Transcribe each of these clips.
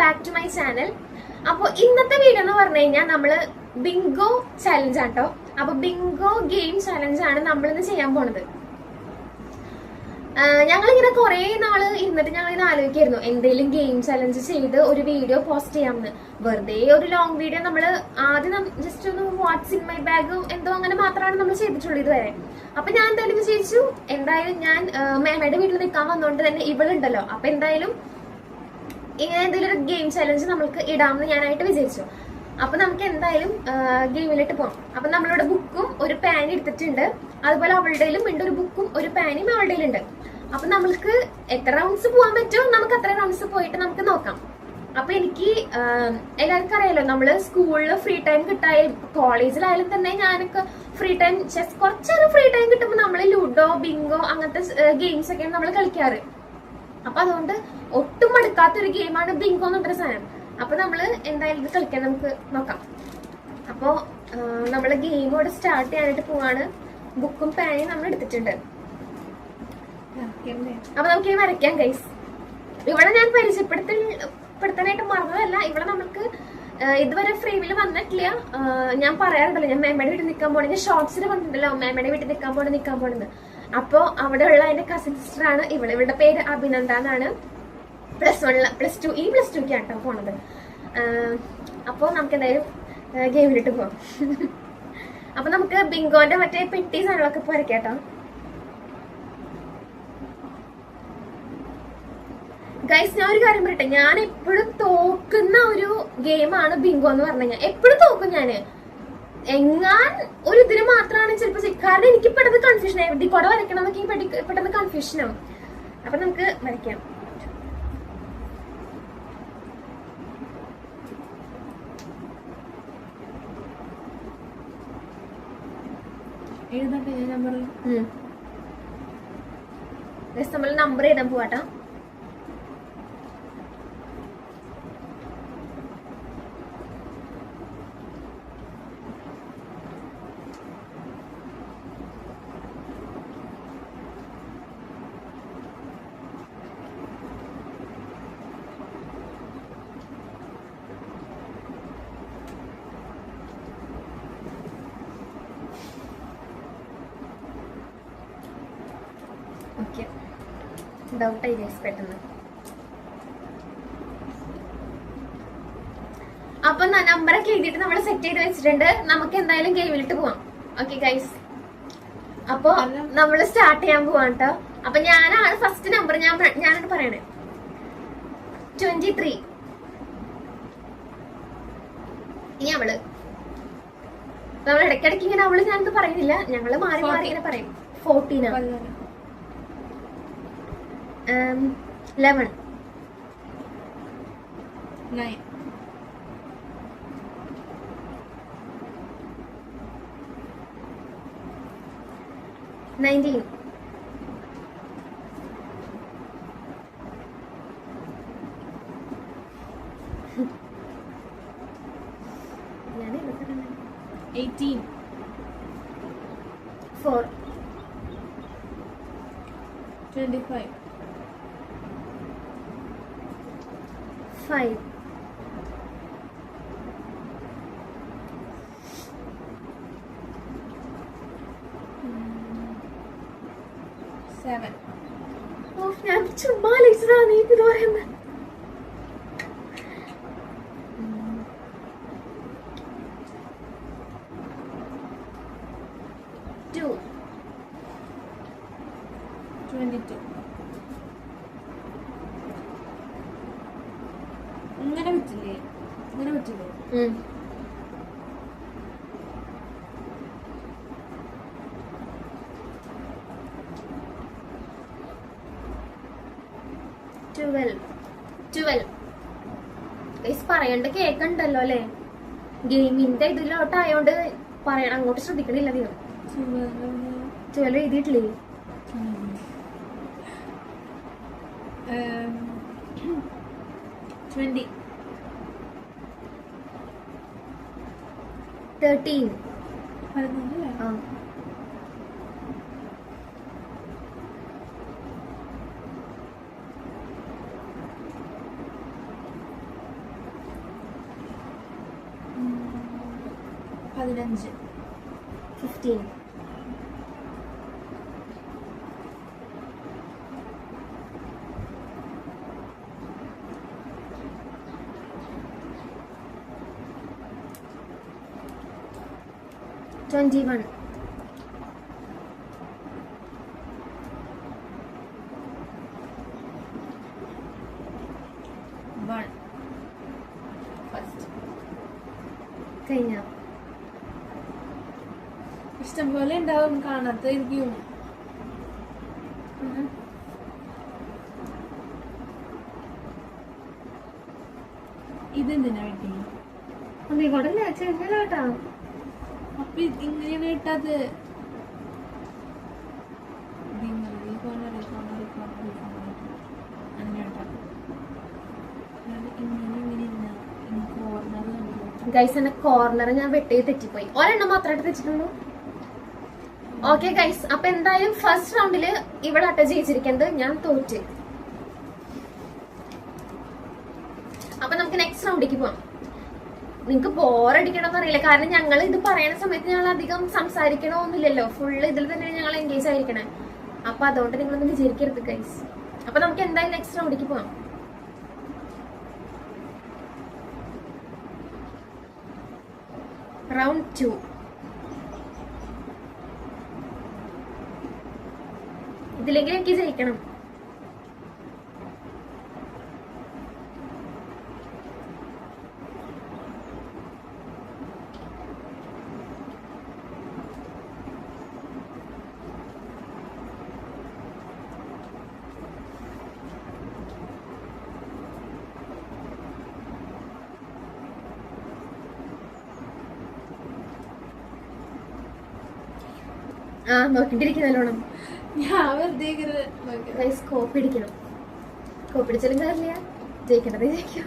Back to my channel. അപ്പോൾ ഇന്നത്തെ video എന്ന് പറഞ്ഞു കഴിഞ്ഞാൽ നമ്മള് ബിങ്കോ ചലഞ്ച് ആട്ടോ. അപ്പൊ ബിങ്കോ ഗെയിം ചലഞ്ച് ആണ് നമ്മളിന്ന് ചെയ്യാൻ പോണത്. ഞങ്ങളിങ്ങനെ കുറെ നാള് ഇരുന്നിട്ട് ഞങ്ങളിങ്ങനെ ആലോചിക്കായിരുന്നു എന്തെങ്കിലും ഗെയിം ചലഞ്ച് ചെയ്ത് ഒരു വീഡിയോ പോസ്റ്റ് ചെയ്യാമെന്ന്. വെറുതെ ഒരു ലോങ് വീഡിയോ നമ്മള് ആദ്യം ജസ്റ്റ് ഒന്ന് വാട്ട്സ് ഇൻ മൈ ബാഗ് എന്തോ അങ്ങനെ മാത്രമാണ് നമ്മൾ ചെയ്തിട്ടുള്ളത് ഇതുവരെ. അപ്പൊ ഞാൻ എന്തായാലും വിചാരിച്ചു, എന്തായാലും ഞാൻ മേമയുടെ വീട്ടിൽ നിൽക്കാൻ വന്നോണ്ട് തന്നെ ഇവളുണ്ടല്ലോ, അപ്പൊ എന്തായാലും ഇങ്ങനെ എന്തെങ്കിലും ഒരു ഗെയിം ചലഞ്ച് നമ്മൾക്ക് ഇടാമെന്ന് ഞാനായിട്ട് വിചാരിച്ചു. അപ്പൊ നമുക്ക് എന്തായാലും ഗെയിമിലിട്ട് പോകാം. അപ്പൊ നമ്മളിവിടെ ബുക്കും ഒരു പാൻ എടുത്തിട്ടുണ്ട്, അതുപോലെ അവളുടെയിലും ഉണ്ട് ഒരു ബുക്കും ഒരു പാനും അവളുടെയിലും ഉണ്ട്. അപ്പൊ നമ്മൾക്ക് എത്ര റൗണ്ട്സ് പോകാൻ പറ്റുമോ നമുക്ക് അത്ര റൗണ്ട്സ് പോയിട്ട് നമുക്ക് നോക്കാം. അപ്പൊ എനിക്ക് എല്ലാവർക്കും അറിയാലോ, നമ്മള് സ്കൂളിൽ ഫ്രീ ടൈം കിട്ടായാലും കോളേജിലായാലും തന്നെ ഞാനൊക്കെ ഫ്രീ ടൈം കുറച്ചൊരു ഫ്രീ ടൈം കിട്ടുമ്പോൾ നമ്മള് ലുഡോ ബിങ്കോ അങ്ങനത്തെ ഗെയിംസ് ഒക്കെയാണ് നമ്മൾ കളിക്കാറ്. അപ്പൊ അതുകൊണ്ട് ഒട്ടും മടുക്കാത്തൊരു ഗെയിമാണ് ബിങ്കോ എന്ന് പറഞ്ഞ സാധനം. അപ്പൊ നമ്മള് എന്തായാലും ഇത് കളിക്കാൻ നമുക്ക് നോക്കാം. അപ്പോ നമ്മള് ഗെയിമോട് സ്റ്റാർട്ട് ചെയ്യാനായിട്ട് പോവാണ്. ബുക്കും പാനും നമ്മൾ എടുത്തിട്ടുണ്ട്. അപ്പൊ നമുക്ക് ഈ വരയ്ക്കാം ഗൈസ്. ഇവിടെ ഞാൻ പരിചയപ്പെടുത്താനായിട്ട് മറന്നതല്ല, ഇവിടെ നമുക്ക് ഇതുവരെ ഫ്രെയിമിൽ വന്നിട്ടില്ല. ഞാൻ പറയാറുണ്ടല്ലോ, ഞാൻ മേമയുടെ വീട്ടിൽ നിൽക്കാൻ പോണേ, ഞാൻ ഷോർട്സിൽ പറഞ്ഞിട്ടുണ്ടല്ലോ മേമയുടെ വീട്ടിൽ നിൽക്കാൻ പോണെന്ന്. അപ്പോ അവിടെയുള്ള എന്റെ കസിൻ സിസ്റ്റർ ആണ് ഇവളുടെ പേര് അഭിനന്ദ എന്നാണ്. പ്ലസ് ടു ആട്ടോ പോണത്. അപ്പൊ നമുക്ക് എന്തായാലും ഗെയിമിലിട്ട് പോവാം. അപ്പൊ നമുക്ക് ബിങ്കോന്റെ മറ്റേ പെട്ടി സാധനങ്ങളൊക്കെ വരയ്ക്കാട്ടോ. ഗൈസ്, ഞാൻ ഒരു കാര്യം പറയട്ടെ, ഞാൻ എപ്പോഴും തോക്കുന്ന ഒരു ഗെയിമാണ് ബിങ്കോ എന്ന് പറഞ്ഞു കഴിഞ്ഞാൽ. എപ്പോഴും തോക്കും ഞാന്. എങ്ങാൻ ഒരു ഇതിന് മാത്രമാണ് ചിലപ്പോ, കാരണം എനിക്ക് പെട്ടെന്ന് കൺഫ്യൂഷൻ ആയി. ഇതിൽ കൂടെ വരയ്ക്കണം എന്നൊക്കെ പെട്ടെന്ന് കൺഫ്യൂഷൻ ആവും. അപ്പൊ നമുക്ക് വരയ്ക്കാം. നമ്മൾ നമ്പർ എഴുതാൻ പോവാട്ടോ. ഡൗട്ടായി ഗൈസ് പെട്ടെന്ന്. അപ്പൊ നമ്പറൊക്കെ എഴുതിയിട്ട് നമ്മൾ സെറ്റ് ചെയ്ത് വെച്ചിട്ടുണ്ട്. നമുക്ക് എന്തായാലും ഗെയിമിലിട്ട് പോവാം. ഓക്കെ ഗൈസ്, അപ്പൊ നമ്മൾ സ്റ്റാർട്ട് ചെയ്യാൻ പോവാം കേട്ടോ. അപ്പൊ ഞാനാണ് ഫസ്റ്റ് നമ്പർ, ഞാനാണ് പറയണേ. 23. ഇനി നമ്മൾ ഇടയ്ക്കിടയ്ക്ക് ഇങ്ങനെ ഞാനത് പറയുന്നില്ല, ഞങ്ങള് മാറി മാറി ഇങ്ങനെ പറയും. 14. 11. 9. 19. 18. 4. 25. 5. 7. ഞാൻ ചുമ്മാ ലേച്ചതാ നീ ഇത് പറയുന്നത്. 2. 22. ഇങ്ങനെ പറ്റില്ലേ? 12. പറയണ്ട കേക്കണ്ടല്ലോ അല്ലെ. ഗെയിമിന്റെ ഇതിലോട്ടായോണ്ട് പറയണം, അങ്ങോട്ട് ശ്രദ്ധിക്കണില്ല നീ. 12 എഴുതിയിട്ടില്ലേ? 20. 13. 12. 15. 15. Twenty-one. 1. First. കഴിഞ്ഞ. ഇഷ്ടംപോലെ ഉണ്ടാവും, കാണാത്തായിരിക്കും. ഇതെന്തിനാ വെട്ടി? അതികൂടല്ലേ ചെറുതാട്ടാ. അപ്പൊ ഇങ്ങനെയാണ് ഇട്ടത്. ഗൈസ് എന്നെ കോർണർ ഞാൻ വെട്ടി തെറ്റിപ്പോയി. ഒരെണ്ണം മാത്രമായിട്ട് തെറ്റിട്ടുള്ളൂ. ഓക്കെ ഗൈസ്, അപ്പൊ എന്തായാലും ഫസ്റ്റ് റൗണ്ടില് ഇവിടെ അട്ട ജയിച്ചിരിക്കുന്നത്, ഞാൻ തോറ്റ്. അപ്പൊ നമുക്ക് നെക്സ്റ്റ് റൗണ്ടിലേക്ക് പോവാം. നിങ്ങക്ക് ബോറടിക്കണമെന്ന് അറിയില്ല, കാരണം ഞങ്ങൾ ഇത് പറയുന്ന സമയത്ത് ഞങ്ങൾ അധികം സംസാരിക്കണമൊന്നുമില്ലല്ലോ, ഫുള്ള് ഇതിൽ തന്നെ ഞങ്ങൾ എൻഗേജ് ആയിരിക്കണേ. അപ്പൊ അതുകൊണ്ട് നിങ്ങളൊന്നും വിചാരിക്കരുത് ഗൈസ്. അപ്പൊ നമുക്ക് എന്തായാലും നെക്സ്റ്റ് റൗണ്ടിലേക്ക് പോവാം. റൗണ്ട് 2. ഇതിലെങ്കിലും എനിക്ക് ജയിക്കണം. ആ നോക്കിട്ടിരിക്കും നല്ലോണം. ഞാൻ വെറുതെ ഗൈസ് കോപ്പി അടിക്കണം. കോപ്പി അടിച്ചാലും കാര്യമില്ല, ജയിക്കേണ്ടത് ജയിക്കും.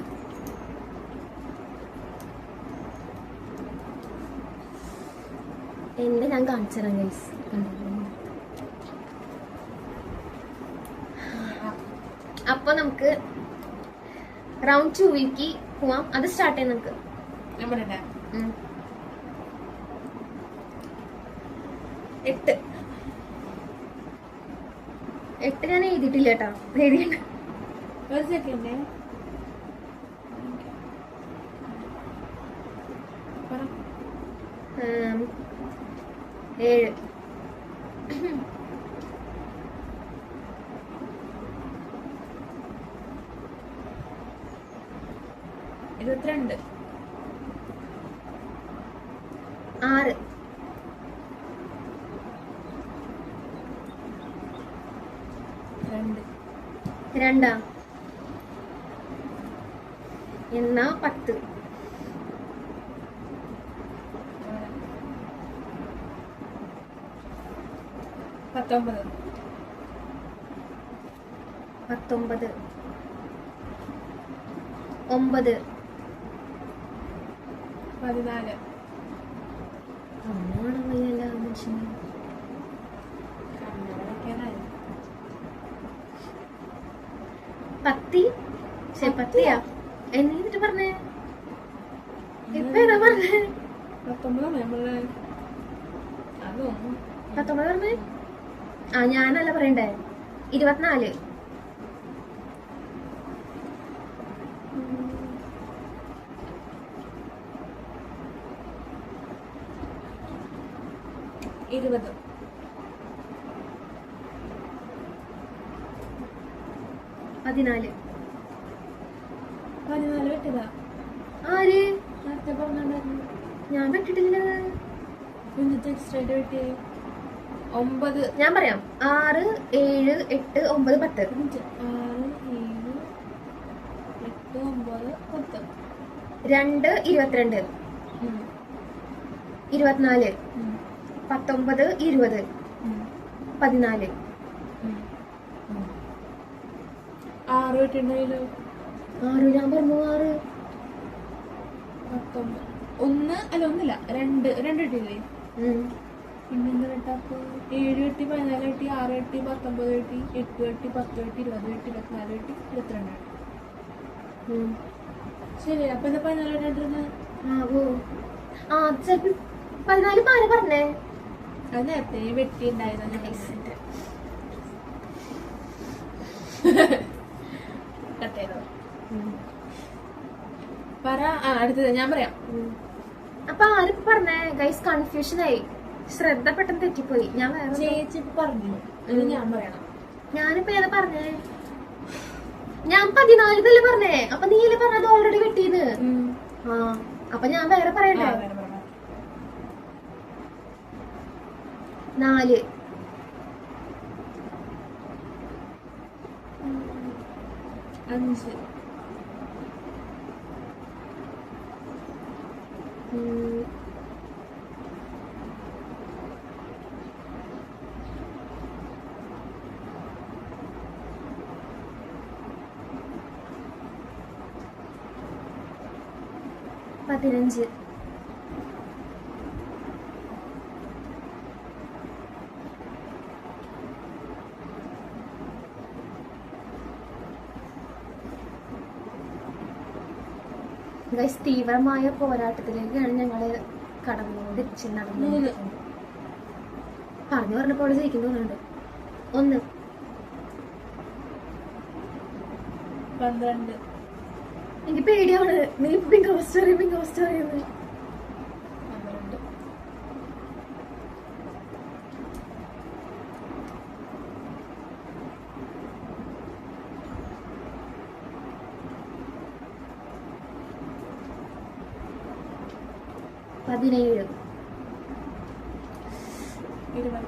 എന്റെ ഞാൻ കാണിച്ചു തരാം ഗൈസ്. അപ്പൊ നമുക്ക് റൗണ്ട് 2ലേക്ക് പോവാം. അത് സ്റ്റാർട്ട് ചെയ്യാം നമുക്ക്. നമ്മുടെ 8. 8 ഞാൻ എഴുതിയിട്ടില്ല കേട്ടോ, എഴുതിയിട്ടുണ്ട്. ഒരു സെക്കൻഡ്. 7. 22. 6. 2. എന്നാ 10. 19. 19. 9. 14. ഒന്നാണ് വയ്യല്ല മനുഷ്യന്. 10. പത്തിയാ എന്നിട്ട് പറഞ്ഞേ? ഇപ്പൊ ഏതാ പറഞ്ഞേ? 19 പറഞ്ഞേ? ആ ഞാനല്ല പറയണ്ടേ. 24. 20. 14. 14 വെട്ടതാ. ആര്? നേരത്തെ പറഞ്ഞിട്ടുണ്ടായിരുന്നു. ഞാൻ വെട്ടിട്ടില്ല. എന്നിട്ട് എക്സ്ട്രാ വെട്ടി. 9. ഞാൻ പറയാം. 6, 7, 8, 9, 10. 6, 7, 8, 9, 10. 2, 22. 24. 19, 20. 14. 6 വെട്ടിണ്ടായില്ലോ. 6 ഞാൻ പറഞ്ഞു. 6. 19. 1 അല്ല 1 2 വെട്ടില്ലേ? പിന്നെന്താ വെട്ടാപ്പ്? 7 വെട്ടി, 14 വെട്ടി, 6 വെട്ടി, 19 വെട്ടി, 8 വെട്ടി, 10 വെട്ടി, 20 വെട്ടി, 24 വെട്ടി, 22 വെട്ടി. ശരി. അപ്പൊ എന്താ 14 വെട്ടിരുന്നത്? ആ ചിലപ്പോ 14 ആര് പറഞ്ഞേ? അത് നേരത്തെ വെട്ടി ഉണ്ടായിരുന്നു. കട്ട് ചെയ്തോ പറ. അടുത്തത് ഞാൻ പറയാം. അപ്പൊ ആരും പറഞ്ഞേ ഗൈസ്? കൺഫ്യൂഷൻ ആയി, ശ്രദ്ധ പെട്ടെന്ന് തെറ്റിപ്പോയി. ഞാൻ വേറെ ചേച്ചി പറഞ്ഞു, ഇനി ഞാൻ പറയണം. ഞാനിപ്പോ ഏതാ പറഞ്ഞേ? ഞാൻ 14 പറഞ്ഞേ. അപ്പൊ നീല് പറഞ്ഞത് ഓൾറെഡി വെട്ടീന്ന്. ആ അപ്പൊ ഞാൻ വേറെ പറയട്ടെ? 4 5 15 ഗൈസ്, തീവ്രമായ പോരാട്ടത്തിലേക്കാണ് ഞങ്ങള് കടന്നുകൊണ്ട് നടന്നത്. പറഞ്ഞപ്പോൾ ജയിക്കും തോന്നുന്നുണ്ട്. 1 12 എനിക്ക് പേടിയാണ്. നീ ബിങ്കോ സ്റ്റോറി എന്ന് 12 17 21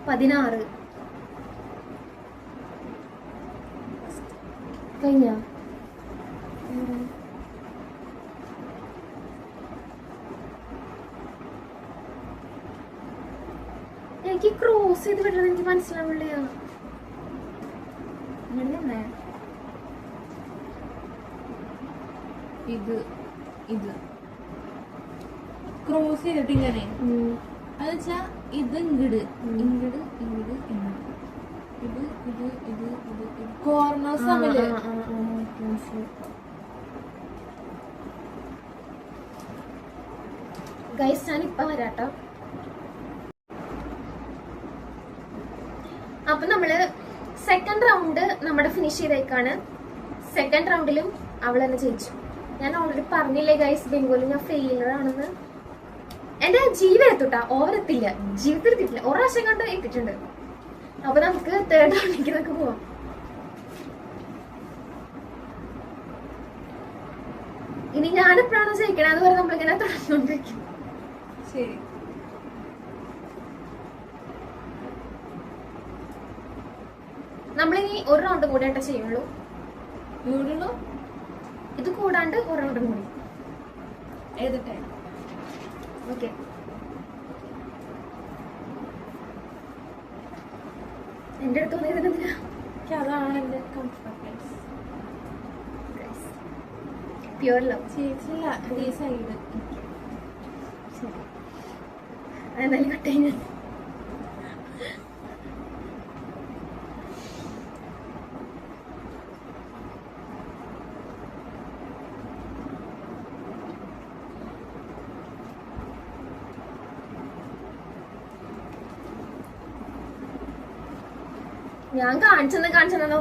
16 കഴിഞ്ഞ എനിക്ക് ക്രോസ് ചെയ്ത് വിടുന്നത് എനിക്ക് മനസ്സിലാവില്ല. ഇത് ക്രോസ് ചെയ്തിട്ട് ഇങ്ങനെ അത് വെച്ചാ ഇത് ഇങ്ങട് ഇങ്ങട് ഇങ്ങട് ഇങ്ങട് ഇത് ഇത് ഇത് ഇത് കോർണേഴ്സ് തമ്മില്. ഗൈസ് ഞാൻ ഇപ്പൊ വരാട്ടോ. അപ്പൊ നമ്മള് സെക്കൻഡ് റൗണ്ട് നമ്മുടെ ഫിനിഷ് ചെയ്തേക്കാണ്. സെക്കൻഡ് റൗണ്ടിലും അവൾ തന്നെ ജയിച്ചു. ഞാൻ ഓൾറെഡി പറഞ്ഞില്ലേ ഗൈസ്, ബംഗോളിൽ ഞാൻ ഫെയിലർ ആണെന്ന്. എന്റെ ജീവിതം എത്തൂട്ടാ, ഓവർ എത്തില്ല, ജീവിതത്തിൽ എത്തിയിട്ടില്ല, ഒരു പ്രാവശ്യം കണ്ട് എത്തിയിട്ടുണ്ട്. അപ്പൊ നമുക്ക് തേർഡ് റൗണ്ടിലേക്ക് പോവാം. ഇനി ഞാനെപ്പോഴാണോ ജയിക്കണേ അതുവരെ നമ്മളിങ്ങനെ തുടർന്നുകൊണ്ടിരിക്കും. ശരി, നമ്മളിനി ഒരു റൗണ്ട് കൂടെ ആയിട്ട് ചെയ്യുള്ളൂ. ഇത് കൂടാണ്ട് ഒരു റൗണ്ടും കൂടി. ഏത് ടൈം? ഓക്കെ, എന്റെ അടുത്ത് തോന്നിയതിനെന്തിനാ? അതാണ് എന്റെ കംഫർട്ടൻസ്. Pure love. ചേച്ചില്ല ഈ സൈഡ്. ശരി, അതെന്തായാലും കട്ട് കഴിഞ്ഞ ഞാൻ കാണിച്ചെന്ന്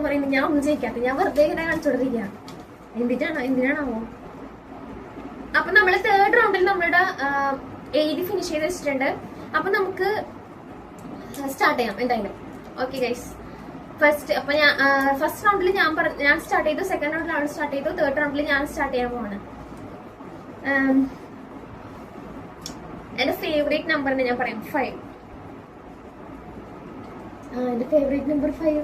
പറയുന്നത് ഞാൻ ഒന്നും ജയിക്കാത്ത. ഞാൻ വെറുതെ ഇങ്ങനെ കാണിച്ചോണ്ടിരിക്കുക. എന്തിനാണാവോ? അപ്പൊ നമ്മള് തേർഡ് റൗണ്ടിൽ നമ്മളുടെ എഴുതി ഫിനിഷ് ചെയ്ത് വെച്ചിട്ടുണ്ട്. അപ്പൊ നമുക്ക് സ്റ്റാർട്ട് ചെയ്യാം എന്തായാലും. ഓക്കെ ഗൈസ്, അപ്പൊ ഞാൻ ഫസ്റ്റ് റൗണ്ടിൽ ഞാൻ സ്റ്റാർട്ട് ചെയ്തു, സെക്കൻഡ് റൗണ്ടിൽ അവൾ സ്റ്റാർട്ട് ചെയ്തു, തേർഡ് റൗണ്ടിൽ ഞാൻ സ്റ്റാർട്ട് ചെയ്യാൻ പോവാണ്. എന്റെ ഫേവറേറ്റ് നമ്പറിന് ഞാൻ പറയാം 5. എന്റെ ഫേവറേറ്റ് നമ്പർ 5.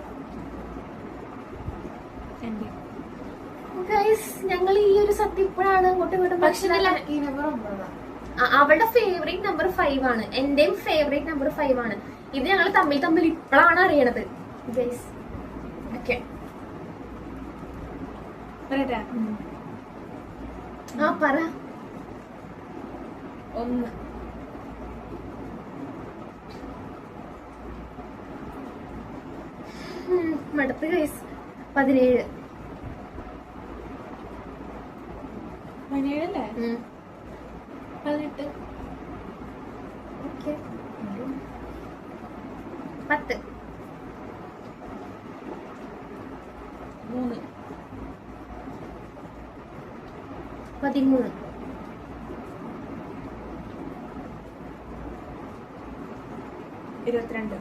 ഗൈസ്, ഞങ്ങൾ ഈ ഒരു സത്യം ഇപ്പോഴാണ് അങ്ങോട്ടും ഇങ്ങോട്ടും. പക്ഷെ അവളുടെ ഫേവറേറ്റ് നമ്പർ 5 ആണ്, എന്റെയും ഫേവറേറ്റ് നമ്പർ 5 ആണ്. ഇത് ഞങ്ങൾ തമ്മിൽ ഇപ്പോഴാണ് അറിയണത് ഗൈസ്. ഓക്കെ, പറ. 1 മടുത്ത് ഗൈസ്. 17. 17 അല്ലേ? 18. ഓക്കെ. 10. 3. 13. 22. 16.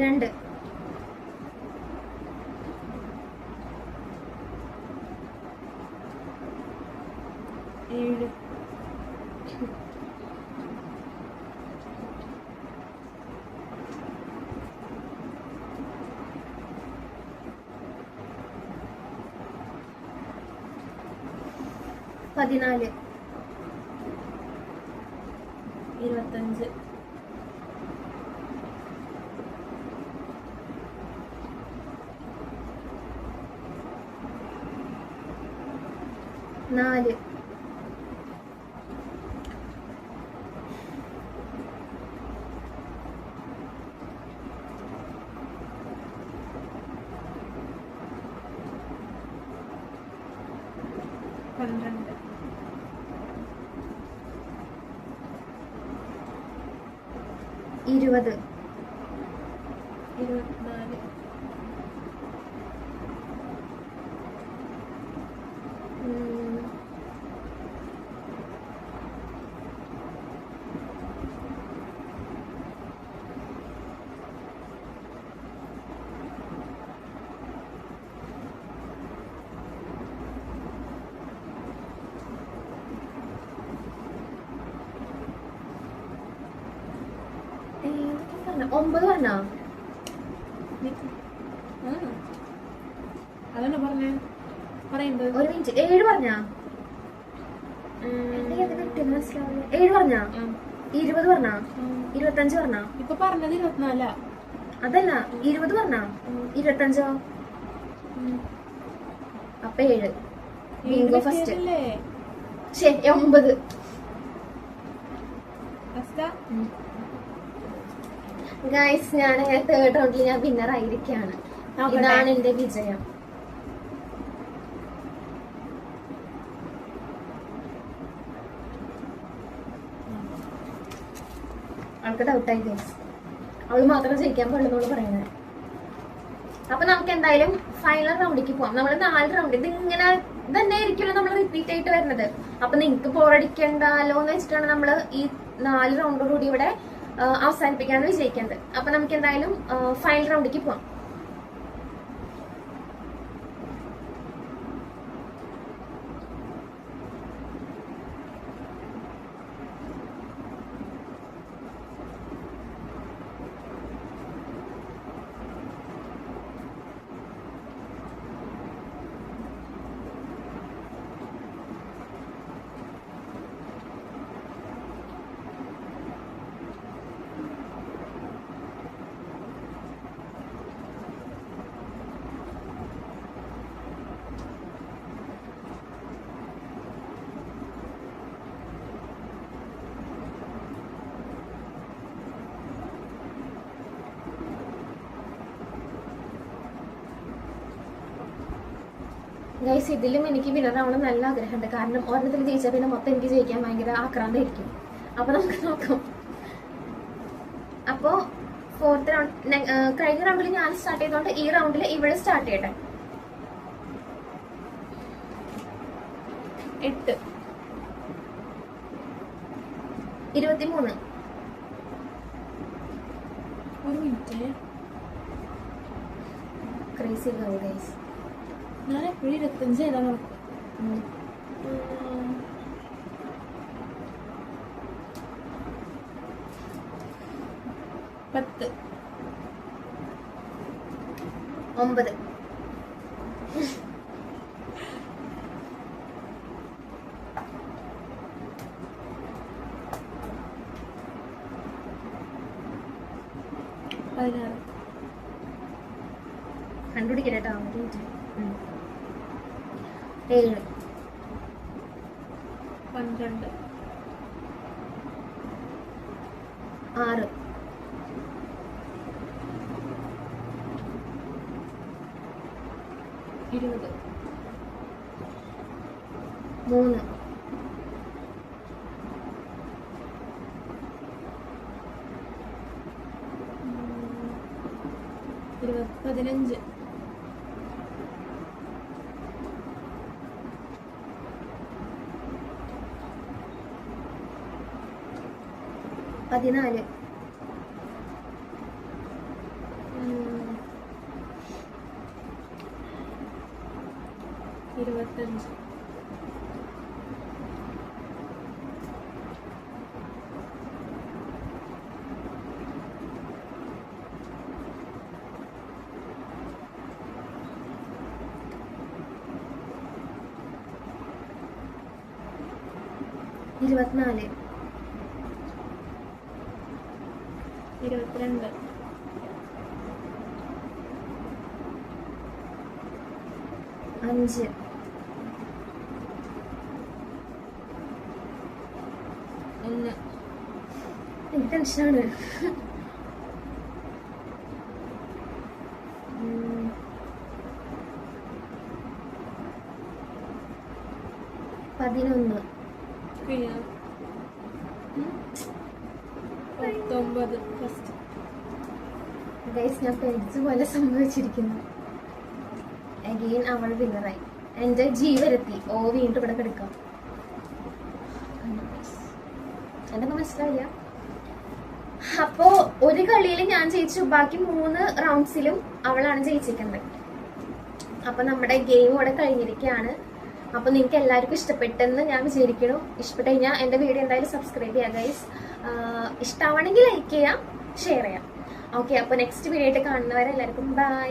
8. 2. 7. 14. 25. 4. 12. 20. 24. 9 പറഞ്ഞോ? അതന്നെ പറഞ്ഞേ, പറയുന്നത്. ഒരു മിനിറ്റ്. 7 പറഞ്ഞാ? മനസ്സിലാവില്ല. 7 പറഞ്ഞാ? 20 പറഞ്ഞാ? 25 പറഞ്ഞാ? ഇപ്പൊ പറഞ്ഞത് 24. അതല്ല, 20 പറഞ്ഞാ? 25. അപ്പൊ 7. Bingo first. ശരി, 9. ഗൈസ്, ഞാൻ 3rd റൗണ്ടിൽ ഞാൻ വിന്നർ ആയിരിക്കാണ്. ഇതാണ് എന്റെ വിജയം. അവൾക്ക് ഡൗട്ടായി ഗൈസ്. അവള് മാത്രം ജയിക്കാൻ പാടുള്ളൂ പറയുന്നത്. അപ്പൊ നമുക്ക് എന്തായാലും ഫൈനൽ റൗണ്ടിലേക്ക് പോവാം. നമ്മള് 4 റൗണ്ട് ഇതിങ്ങനെ തന്നെ ആയിരിക്കുമല്ലോ നമ്മൾ റിപ്പീറ്റ് ആയിട്ട് വരുന്നത്. അപ്പൊ നിങ്ങക്ക് ബോറടിക്കണ്ടല്ലോ എന്ന് വെച്ചിട്ടാണ് നമ്മള് ഈ 4 റൗണ്ടോടുകൂടി ഇവിടെ അവസാനിപ്പിക്കാന്ന് വിജയിക്കുന്നത്. അപ്പൊ നമുക്ക് എന്തായാലും ഫൈനൽ റൗണ്ടിലേക്ക് പോവാം. ഗൈസ്, ഇതിലും എനിക്ക് വിന്നറാവണം നല്ല ആഗ്രഹമുണ്ട്. കാരണം ഒരെണ്ണത്തിൽ ജയിച്ചാൽ പിന്നെ മൊത്തം എനിക്ക് ജയിക്കാൻ ഭയങ്കര ആക്രാന്തായിരിക്കും. അപ്പൊ നമുക്ക് നോക്കാം. അപ്പോ 4th റൗണ്ട്, കഴിഞ്ഞ റൗണ്ടിൽ ഞാൻ സ്റ്റാർട്ട് ചെയ്തോണ്ട് ഈ റൗണ്ടിൽ ഇവിടെ സ്റ്റാർട്ട് ചെയ്യട്ടെ. 8. 23. ഒരു മിനിറ്റ്. Crazy girl guys. ഞാൻ എപ്പോഴും 25 ചെയ്താണ്. 10. 9. 8. 16 കണ്ടുപിടിക്കട്ടോ. 7 12 6 20 3 15 14 25 24 22 5 1 എനിക്ക് ടെൻഷനാണ്. 11 പിന്നെ 19 ഫസ്റ്റ്. ഗൈസ്, ഞാൻ പേടിച്ച പോലെ സംഭവിച്ചിരിക്കുന്നു. അഗെയിൻ അവൾ വിന്നറായി. എന്റെ ജീവരെത്തി. ഓ, വീണ്ടും ഇവിടെ കിടക്കാം. എന്തൊക്കെ മനസ്സിലായില്ല. അപ്പോ ഒരു കളിയിൽ ഞാൻ ജയിച്ചു, ബാക്കി 3 റൗണ്ട്സിലും അവളാണ് ജയിച്ചിരിക്കുന്നത്. അപ്പൊ നമ്മുടെ ഗെയിം ഇവിടെ കഴിഞ്ഞിരിക്കുകയാണ്. അപ്പൊ നിങ്ങൾക്ക് എല്ലാവർക്കും ഇഷ്ടപ്പെട്ടെന്ന് ഞാൻ വിചാരിക്കണം. ഇഷ്ടപ്പെട്ട് കഴിഞ്ഞാൽ എന്റെ വീഡിയോ എന്തായാലും സബ്സ്ക്രൈബ് ചെയ്യാം ഗൈസ്. ഇഷ്ടമാണെങ്കിൽ ലൈക്ക് ചെയ്യാം, ഷെയർ ചെയ്യാം. ഓക്കെ, അപ്പൊ നെക്സ്റ്റ് വീഡിയോ ആയിട്ട് കാണുന്നവരെ എല്ലാവർക്കും ബൈ.